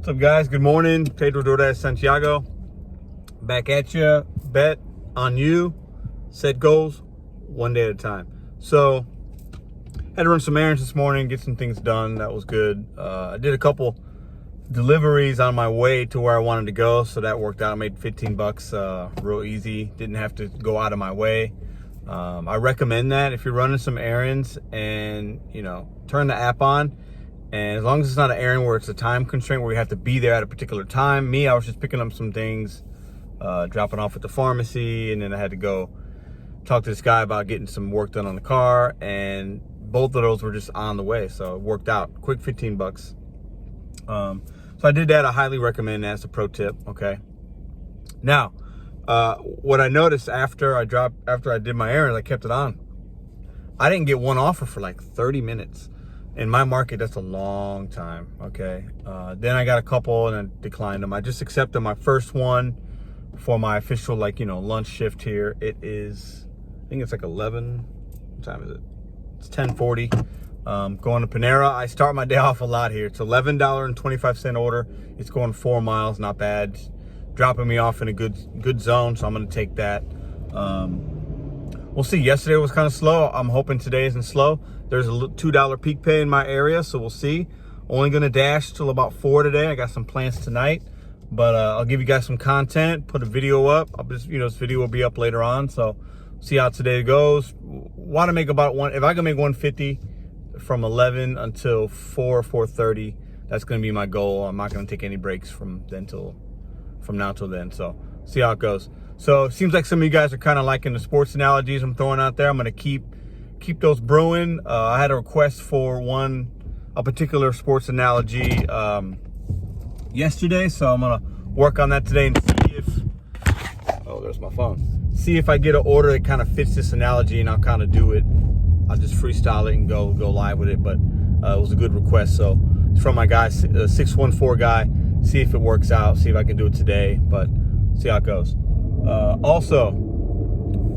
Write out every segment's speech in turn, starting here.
What's up, guys? Good morning. Pedro DoorDash Santiago. Back at you. Bet on you. Set goals one day at a time. So, had to run some errands this morning, get some things done. That was good. I did a couple deliveries on my way to where I wanted to go, so that worked out. I made 15 bucks real easy. Didn't have to go out of my way. I recommend that if you're running some errands and, turn the app on. And as long as it's not an errand where it's a time constraint where you have to be there at a particular time. Me, I was just picking up some things, dropping off at the pharmacy, and then I had to go talk to this guy about getting some work done on the car, and both of those were just on the way, so it worked out. Quick 15 bucks. So I did that. I highly recommend that as a pro tip, okay? Now, what I noticed after I did my errand, I kept it on. I didn't get one offer for like 30 minutes. In my market, that's a long time, okay? Then I got a couple and I declined them. I just accepted my first one for my official, lunch shift here. It is, I think it's like 11, what time is it? It's 10:40. Going to Panera. I start my day off a lot here. It's $11.25 order. It's going 4 miles, not bad. Dropping me off in a good zone, so I'm gonna take that. We'll see. Yesterday was kind of slow. I'm hoping today isn't slow. There's a $2 peak pay in my area, so we'll see. Only gonna dash till about 4 today. I got some plans tonight, but I'll give you guys some content, put a video up. I'll just, this video will be up later on, so see how today goes. Want to make about if I can make 150 from 11 until 4:30, that's gonna be my goal. I'm not gonna take any breaks from now till then, so see how it goes. So it seems like some of you guys are kind of liking the sports analogies I'm throwing out there. I'm gonna keep those brewing. I had a request for a particular sports analogy yesterday, so I'm gonna work on that today and see if, oh, there's my phone. See if I get an order that kind of fits this analogy, and I'll kind of do it. I'll just freestyle it and go live with it, but it was a good request, so it's from my guy, 614 guy. See if it works out, see if I can do it today, but see how it goes. Also,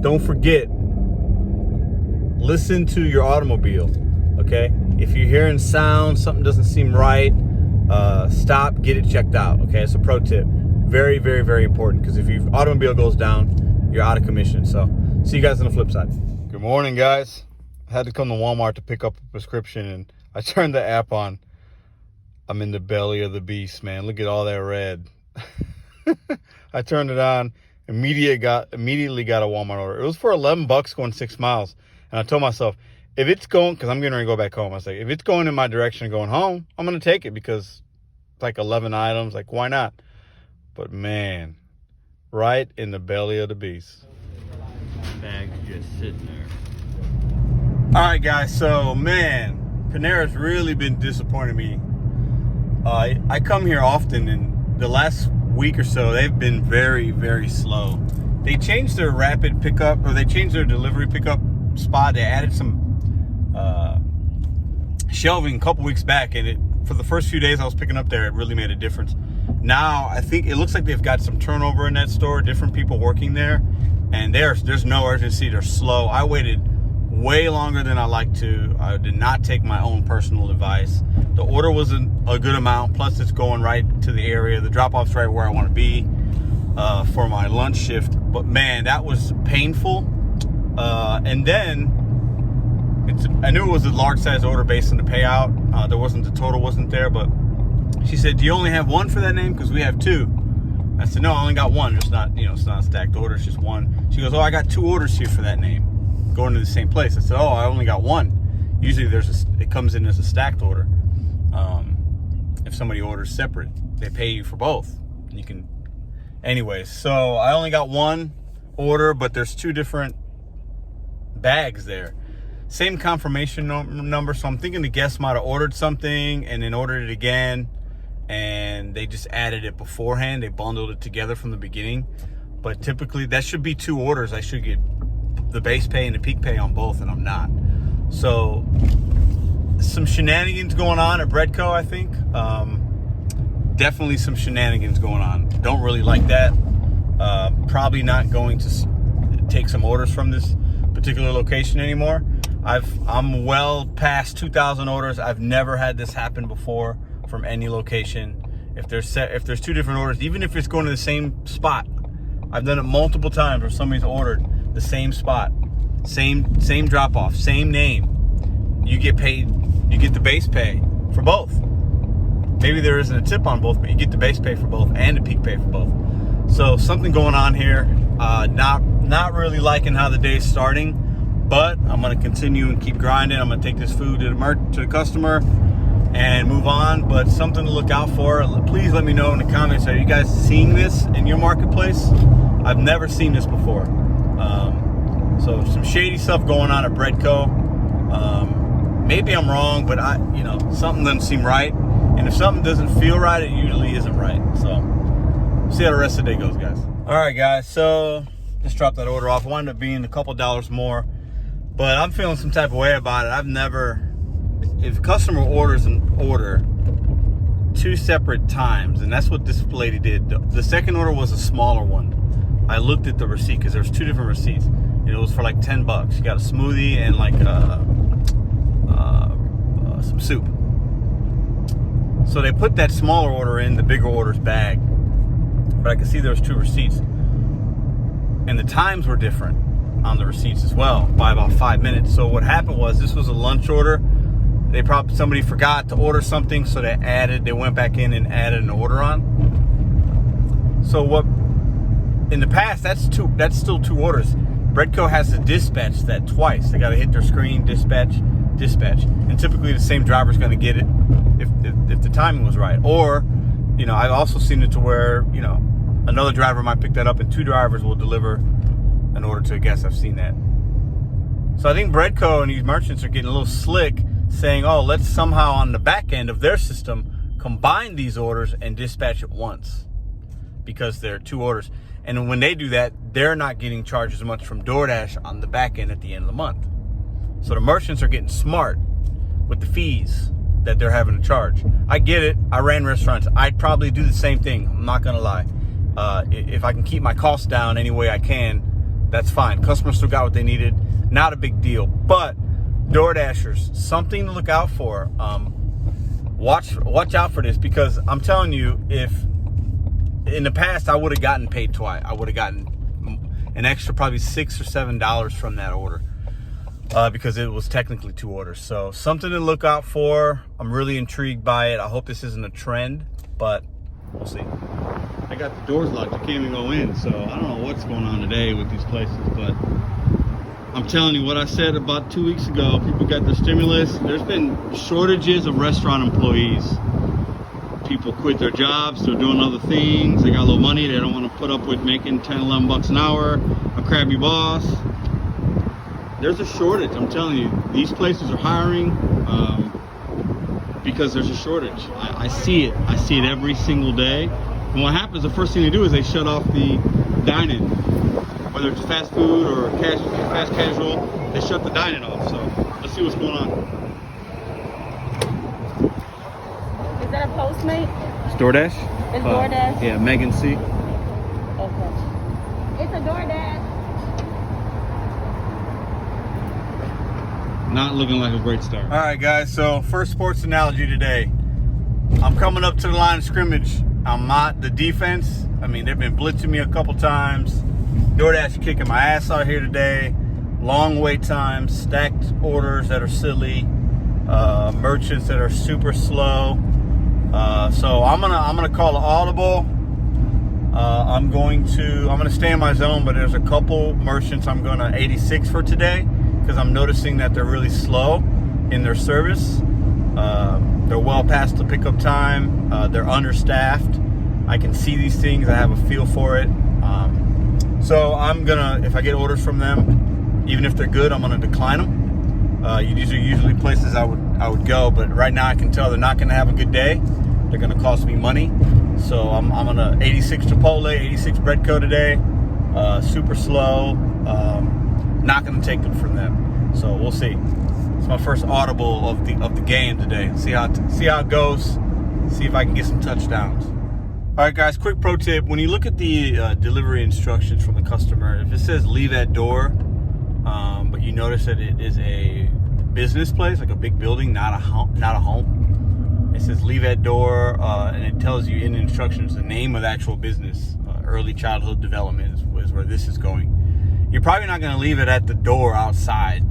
don't forget, listen to your automobile, okay? If you're hearing sound, something doesn't seem right, stop, get it checked out, okay? It's a pro tip. Very, very, very important, because if your automobile goes down, you're out of commission. So, see you guys on the flip side. Good morning, guys. I had to come to Walmart to pick up a prescription, and I turned the app on. I'm in the belly of the beast, man. Look at all that red. I turned it on, immediately got a Walmart order. It was for 11 bucks going 6 miles. And I told myself, if it's going, because I'm getting ready to go back home, I was like, if it's going in my direction going home, I'm going to take it, because it's like 11 items. Like, why not? But man, right in the belly of the beast. Bag's just sitting there. All right, guys. So, man, Panera's really been disappointing me. I come here often, and the last week or so, they've been very, very slow. They changed their rapid pickup, or they changed their delivery pickup spot. They added some shelving a couple weeks back, and for the first few days I was picking up there, it really made a difference. Now, I think it looks like they've got some turnover in that store, different people working there, and there's no urgency. They're slow. I waited way longer than I like to. I did not take my own personal advice. The order was a good amount, plus it's going right to the area. The drop-off's right where I want to be for my lunch shift. But man, that was painful. And then I knew it was a large size order based on the payout. The total wasn't there, but she said, "Do you only have one for that name? Because we have two." I said, "No, I only got one. It's not, it's not a stacked order. It's just one." She goes, "Oh, I got 2 orders here for that name, going to the same place." I said, "Oh, I only got one." Usually it comes in as a stacked order. If somebody orders separate, they pay you for both. You can, anyways. So I only got one order, but there's 2 different bags there. Same confirmation number. So I'm thinking the guest might have ordered something and then ordered it again, and they just added it beforehand. They bundled it together from the beginning. But typically that should be 2 orders. I should get the base pay and the peak pay on both, and I'm not. So some shenanigans going on at Breadco, I think. Definitely some shenanigans going on. Don't really like that. Probably not going to take some orders from this particular location anymore. I'm well past 2,000 orders. I've never had this happen before from any location. If there's two different orders, even if it's going to the same spot. I've done it multiple times where somebody's ordered the same spot, same drop off, same name. You get paid, you get the base pay for both. Maybe there isn't a tip on both, but you get the base pay for both and the peak pay for both. So something going on here. Not really liking how the day's starting, but I'm gonna continue and keep grinding. I'm gonna take this food to the customer and move on. But something to look out for. Please let me know in the comments. Are you guys seeing this in your marketplace? I've never seen this before. So some shady stuff going on at Breadco. Maybe I'm wrong, but something doesn't seem right. And if something doesn't feel right, it usually isn't right. So see how the rest of the day goes, guys. All right, guys. So just dropped that order off. It wound up being a couple dollars more, but I'm feeling some type of way about it. If a customer orders an order 2 separate times, and that's what this lady did. The second order was a smaller one. I looked at the receipt because there's 2 different receipts. And it was for like $10. You got a smoothie and like some soup. So they put that smaller order in the bigger order's bag, but I could see there was 2 receipts, and the times were different on the receipts as well by about 5 minutes. So what happened was, this was a lunch order. Somebody forgot to order something, so they went back in and added an order on. So what in the past, that's still 2 orders. Breadco has to dispatch that twice. They got to hit their screen, dispatch, and typically the same driver's going to get it if the timing was right. Or I've also seen it to where another driver might pick that up and 2 drivers will deliver an order to a guest. I've seen that. So I think Breadco and these merchants are getting a little slick, saying, oh, let's somehow on the back end of their system combine these orders and dispatch it once, because they're 2 orders. And when they do that, they're not getting charged as much from DoorDash on the back end at the end of the month. So the merchants are getting smart with the fees that they're having to charge. I get it. I ran restaurants. I'd probably do the same thing. I'm not going to lie. If I can keep my costs down any way I can, that's fine. Customers still got what they needed. Not a big deal. But DoorDashers, something to look out for. Watch out for this, because I'm telling you, if in the past I would have gotten paid twice, I would have gotten an extra probably $6 or $7 from that order, because it was technically 2 orders. So something to look out for. I'm really intrigued by it. I hope this isn't a trend, but we'll see. I got the doors locked. I can't even go in, so I don't know what's going on today with these places, but I'm telling you what I said about 2 weeks ago. People got their stimulus. There's been shortages of restaurant employees. People quit their jobs. They're doing other things. They got a little money. They don't want to put up with making 10, 11 bucks an hour. A crabby boss. There's a shortage. I'm telling you, these places are hiring because there's a shortage. I see it. I see it every single day. And what happens, the first thing they do is they shut off the dine-in. Whether it's fast food or fast casual, they shut the dine-in off. So let's see what's going on. Is that a Postmate? It's DoorDash? It's DoorDash? Yeah, Megan C. Okay. It's a DoorDash. Not looking like a great start. All right, guys, so first sports analogy today. I'm coming up to the line of scrimmage. I'm not the defense. I mean, they've been blitzing me a couple times. DoorDash kicking my ass out here today. Long wait times, stacked orders that are silly, merchants that are super slow. So I'm gonna call an audible. I'm gonna stay in my zone, but there's a couple merchants I'm gonna 86 for today, because I'm noticing that they're really slow in their service. They're well past the pickup time. They're understaffed. I can see these things. I have a feel for it. So I'm gonna, if I get orders from them, even if they're good, I'm gonna decline them. These are usually places I would go, but right now I can tell they're not gonna have a good day. They're gonna cost me money. So I'm gonna 86 Chipotle, 86 Breadco today. Super slow. Not gonna take them from them. So we'll see. It's my first audible of the game today. See how it goes. See if I can get some touchdowns. All right, guys, quick pro tip. When you look at the delivery instructions from the customer, if it says leave at door, but you notice that it is a business place, like a big building, not a home, It says leave at door, and it tells you in the instructions the name of the actual business. Early childhood development is where this is going. You're probably not going to leave it at the door outside,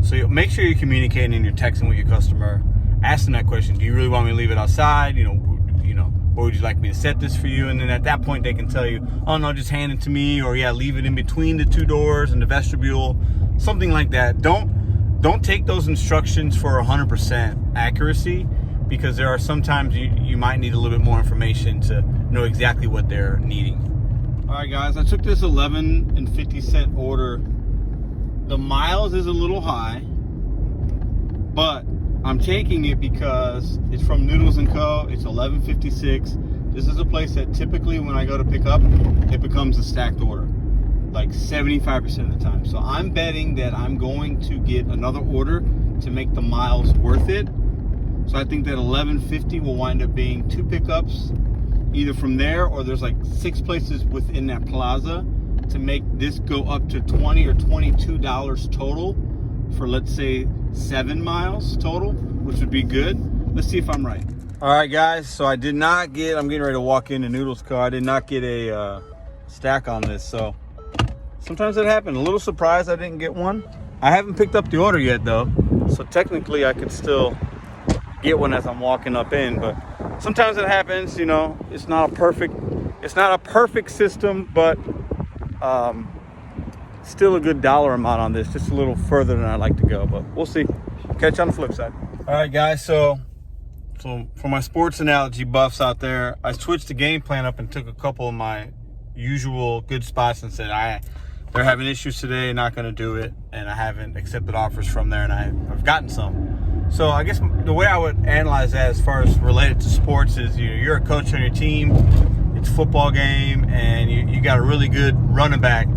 so make sure you're communicating and you're texting with your customer, asking that question. Do you really want me to leave it outside? Or would you like me to set this for you? And then at that point, they can tell you, oh no, just hand it to me, or yeah, leave it in between the two doors in the vestibule, something like that. Don't take those instructions for 100% accuracy, because there are sometimes you might need a little bit more information to know exactly what they're needing. All right, guys, I took this 11 and 50 cent order. The miles is a little high, but I'm taking it because it's from Noodles & Co. It's 11.56. This is a place that typically when I go to pick up, it becomes a stacked order, like 75% of the time. So I'm betting that I'm going to get another order to make the miles worth it. So I think that 11.50 will wind up being 2 pickups, either from there or there's like 6 places within that plaza to make this go up to $20 or $22 total for, let's say, 7 miles total, which would be good. Let's see if I'm right. All right, guys, so I'm getting ready to walk into Noodles Co. I did not get a stack on this, so sometimes it happens. A little surprised I didn't get one. I haven't picked up the order yet though, so technically I could still get one as I'm walking up in, but sometimes it happens. It's not a perfect system, but still a good dollar amount on this, just a little further than I'd like to go, but we'll see. Catch you on the flip side. All right, guys, so for my sports analogy buffs out there, I switched the game plan up and took a couple of my usual good spots and said they're having issues today, not going to do it, and I haven't accepted offers from there, and I've gotten some. So I guess the way I would analyze that as far as related to sports is you're a coach on your team, it's a football game, and you got a really good running back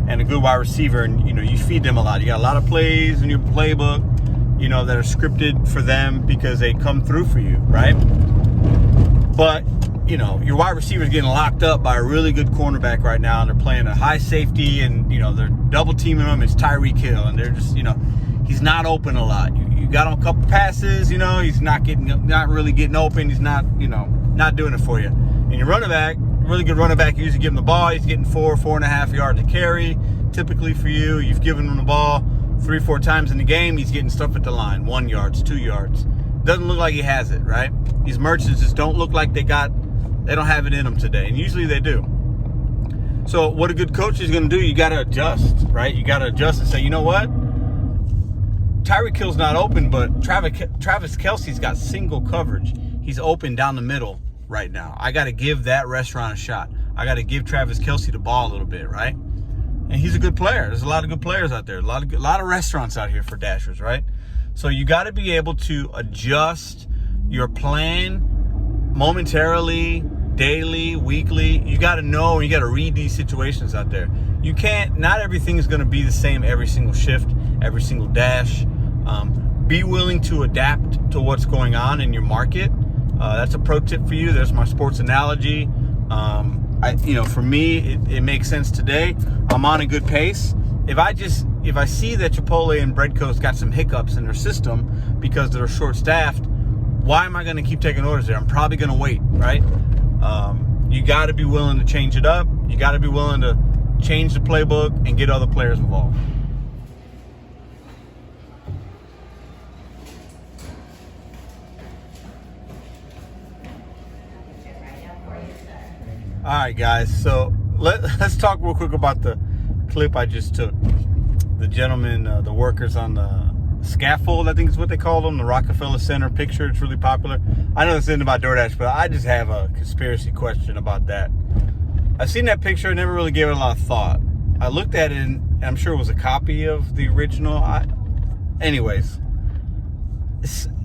and a good wide receiver, and you feed them a lot. You got a lot of plays in your playbook, that are scripted for them because they come through for you, right? But your wide receiver is getting locked up by a really good cornerback right now, and they're playing a high safety, and they're double teaming him. It's Tyreek Hill, and they're just he's not open a lot. You got him a couple passes, he's not really getting open. He's not not doing it for you. And your running back, really good running back, you usually give him the ball. He's getting 4.5 yards to carry. Typically for you, you've given him the ball 3-4 times in the game. He's getting stuff at the line, 1 yard, 2 yards. Doesn't look like he has it, right? These merchants just don't look like they don't have it in them today, and usually they do. So what a good coach is going to do, you got to adjust, right? You got to adjust and say, you know what? Tyreek Hill's not open, but Travis Kelce's got single coverage. He's open down the middle right now. I got to give that restaurant a shot. I got to give Travis Kelce the ball a little bit, right? And he's a good player. There's a lot of good players out there. A lot of restaurants out here for Dashers, right? So you got to be able to adjust your plan momentarily, daily, weekly. You got to know, you got to read these situations out there. Not everything is going to be the same every single shift, every single dash. Be willing to adapt to what's going on in your market. That's a pro tip for you. There's my sports analogy. For me, it makes sense today. I'm on a good pace. If I see that Chipotle and Breadco's got some hiccups in their system because they're short-staffed, why am I going to keep taking orders there? I'm probably going to wait, right? You got to be willing to change it up. You got to be willing to change the playbook and get other players involved. All right, guys, so let's talk real quick about the clip I just took. The gentleman, the workers on the scaffold, I think is what they call them, the Rockefeller Center picture. It's really popular. I know this isn't about DoorDash, but I just have a conspiracy question about that. I've seen that picture. I never really gave it a lot of thought. I looked at it, and I'm sure it was a copy of the original. Anyways,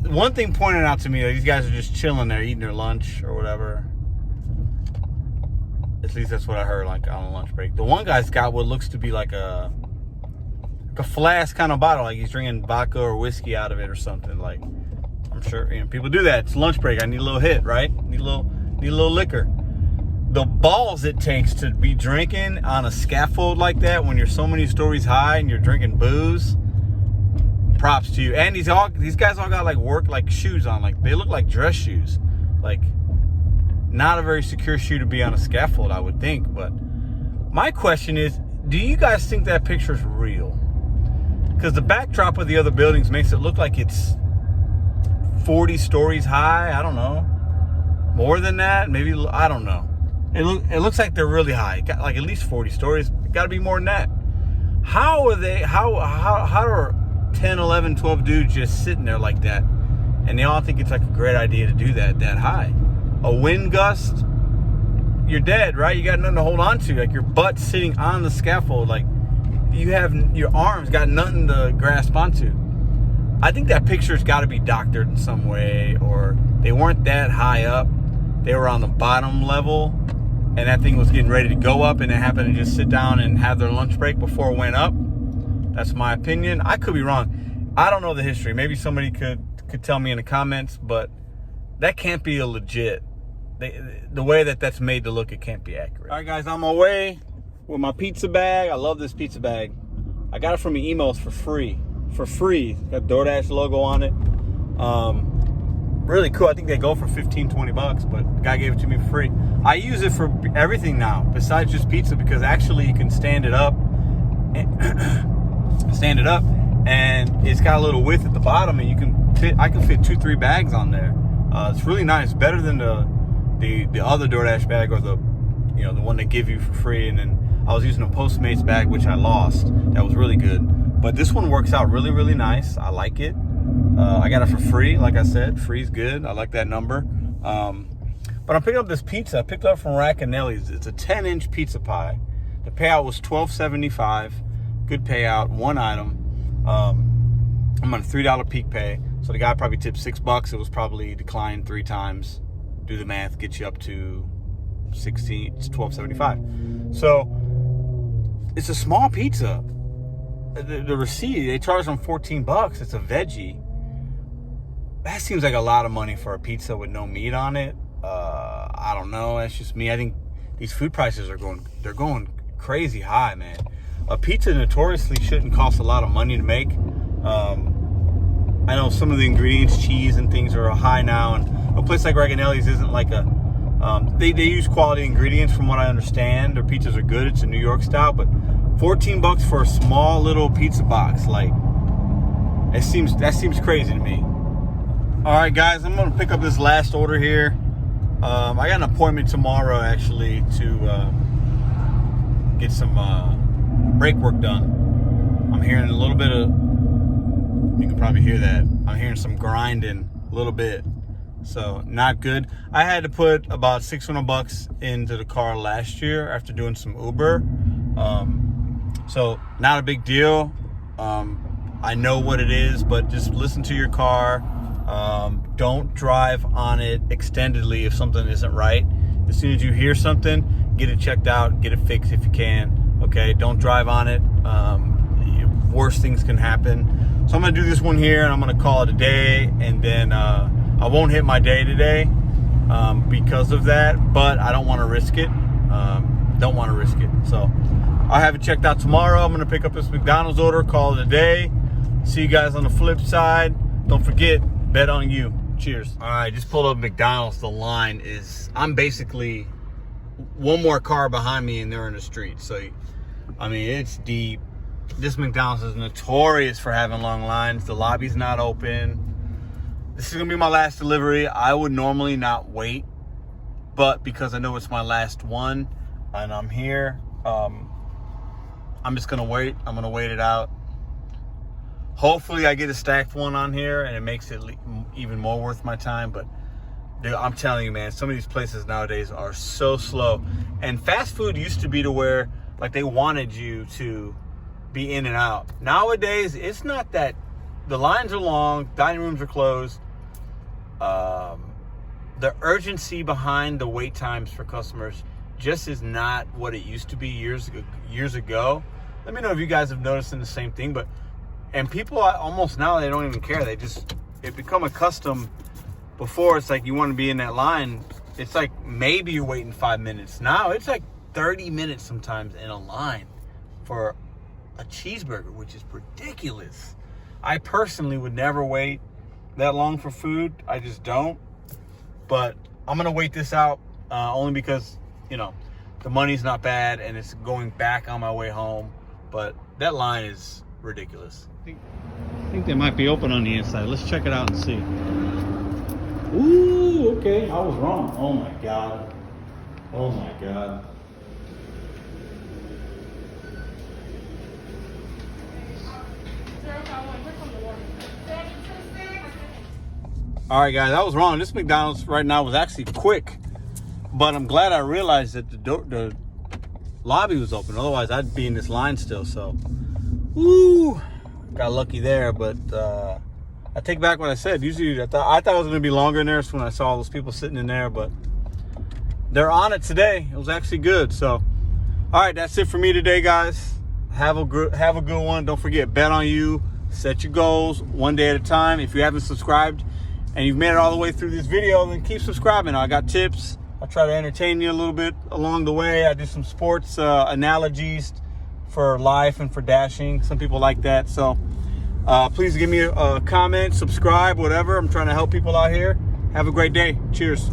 one thing pointed out to me, these guys are just chilling there, eating their lunch or whatever. At least that's what I heard, like on a lunch break. The one guy's got what looks to be like a flask kind of bottle, like he's drinking vodka or whiskey out of it or something. Like, I'm sure people do that. It's lunch break. I need a little hit, right? Need a little liquor. The balls it takes to be drinking on a scaffold like that when you're so many stories high and you're drinking booze, props to you. And these guys all got like work like shoes on, like they look like dress shoes, like not a very secure shoe to be on a scaffold, I would think. But my question is, do you guys think that picture is real? Because the backdrop of the other buildings makes it look like it's 40 stories high. I don't know, more than that, maybe. I don't know. It looks like they're really high. It got like at least 40 stories. It got to be more than that. How are they? How are 10, 11, 12 dudes just sitting there like that, and they all think it's like a great idea to do that high? A wind gust, you're dead, right? You got nothing to hold on to. Like your butt's sitting on the scaffold. Like you have your arms got nothing to grasp onto. I think that picture's got to be doctored in some way, or they weren't that high up. They were on the bottom level, and that thing was getting ready to go up, and it happened to just sit down and have their lunch break before it went up. That's my opinion. I could be wrong. I don't know the history. Maybe somebody could tell me in the comments, but that can't be a legit. The way that's made to look, it can't be accurate. All right, guys, on my way with my pizza bag. I love this pizza bag. I got it from the emails for free. Got DoorDash logo on it. Really cool. I think they go for 15, 20 bucks, but the guy gave it to me for free. I use it for everything now besides just pizza, because actually you can stand it up and it's got a little width at the bottom, and I can fit 2-3 bags on there. It's really nice, better than the other DoorDash bag, or the one they give you for free. And then I was using a Postmates bag, which I lost. That was really good, but this one works out really, really nice. I like it. I got it for free. Like I said, free's good. I like that number. But I'm picking up this pizza. I picked it up from Racanelli's. It's a 10-inch pizza pie. The payout was $12.75. Good payout, one item. I'm on a $3 peak pay, so the guy probably tipped $6. It was probably declined 3 times. Do the math, get you up to it's $12.75. So it's a small pizza. The receipt, they charge them $14. It's a veggie. That seems like a lot of money for a pizza with no meat on it. I don't know. That's just me. I think these food prices are going crazy high, man. A pizza notoriously shouldn't cost a lot of money to make. I know some of the ingredients, cheese and things, are high now, and a place like Raganelli's isn't like a. They use quality ingredients from what I understand. Their pizzas are good. It's a New York style, but $14 for a small little pizza box, like that seems crazy to me. All right, guys, I'm gonna pick up this last order here. I got an appointment tomorrow actually to get some brake work done. I'm hearing a little bit of, you can probably hear that. I'm hearing some grinding a little bit, so not good. I had to put about $600 into the car last year after doing some Uber. So not a big deal. I know what it is, but just listen to your car. Don't drive on it extendedly if something isn't right. As soon as you hear something, get it checked out, get it fixed if you can. Okay, don't drive on it. Worse things can happen. So I'm gonna do this one here, and I'm gonna call it a day, and then I won't hit my day today because of that, but I don't want to risk it. Don't want to risk it. So I'll have it checked out tomorrow. I'm gonna pick up this McDonald's order, call it a day. See you guys on the flip side. Don't forget, bet on you. Cheers. All right, just pulled up McDonald's. The line is, I'm basically one more car behind me and they're in the street. So, I mean, it's deep. This McDonald's is notorious for having long lines. The lobby's not open. This is gonna be my last delivery. I would normally not wait, but because I know it's my last one and I'm here, I'm just gonna wait. I'm gonna wait it out. Hopefully I get a stacked one on here and it makes it even more worth my time. But dude, I'm telling you, man, some of these places nowadays are so slow. And fast food used to be to where like they wanted you to be in and out. Nowadays, it's not that. The lines are long, dining rooms are closed. The urgency behind the wait times for customers just is not what it used to be years ago. Let me know if you guys have noticed the same thing. And people almost now, they don't even care. It become a custom. Before, it's like you want to be in that line. It's like maybe you're waiting 5 minutes. Now it's like 30 minutes sometimes in a line for a cheeseburger, which is ridiculous. I personally would never wait that long for food. I just don't. But I'm going to wait this out only because, you know, the money's not bad and it's going back on my way home. But that line is ridiculous. I think they might be open on the inside. Let's check it out and see. Ooh, okay. I was wrong. Oh my God. Oh my God. All right, guys, I was wrong. This McDonald's right now was actually quick, but I'm glad I realized that the lobby was open. Otherwise, I'd be in this line still. So, woo, got lucky there. But I take back what I said. Usually, I thought it was going to be longer in there when I saw all those people sitting in there, but they're on it today. It was actually good. So, all right, that's it for me today, guys. Have a good one. Don't forget, bet on you. Set your goals one day at a time. If you haven't subscribed and you've made it all the way through this video, then keep subscribing. I got tips. I'll try to entertain you a little bit along the way. I do some sports analogies for life and for dashing. Some people like that. So please give me a comment, subscribe, whatever. I'm trying to help people out here. Have a great day. Cheers.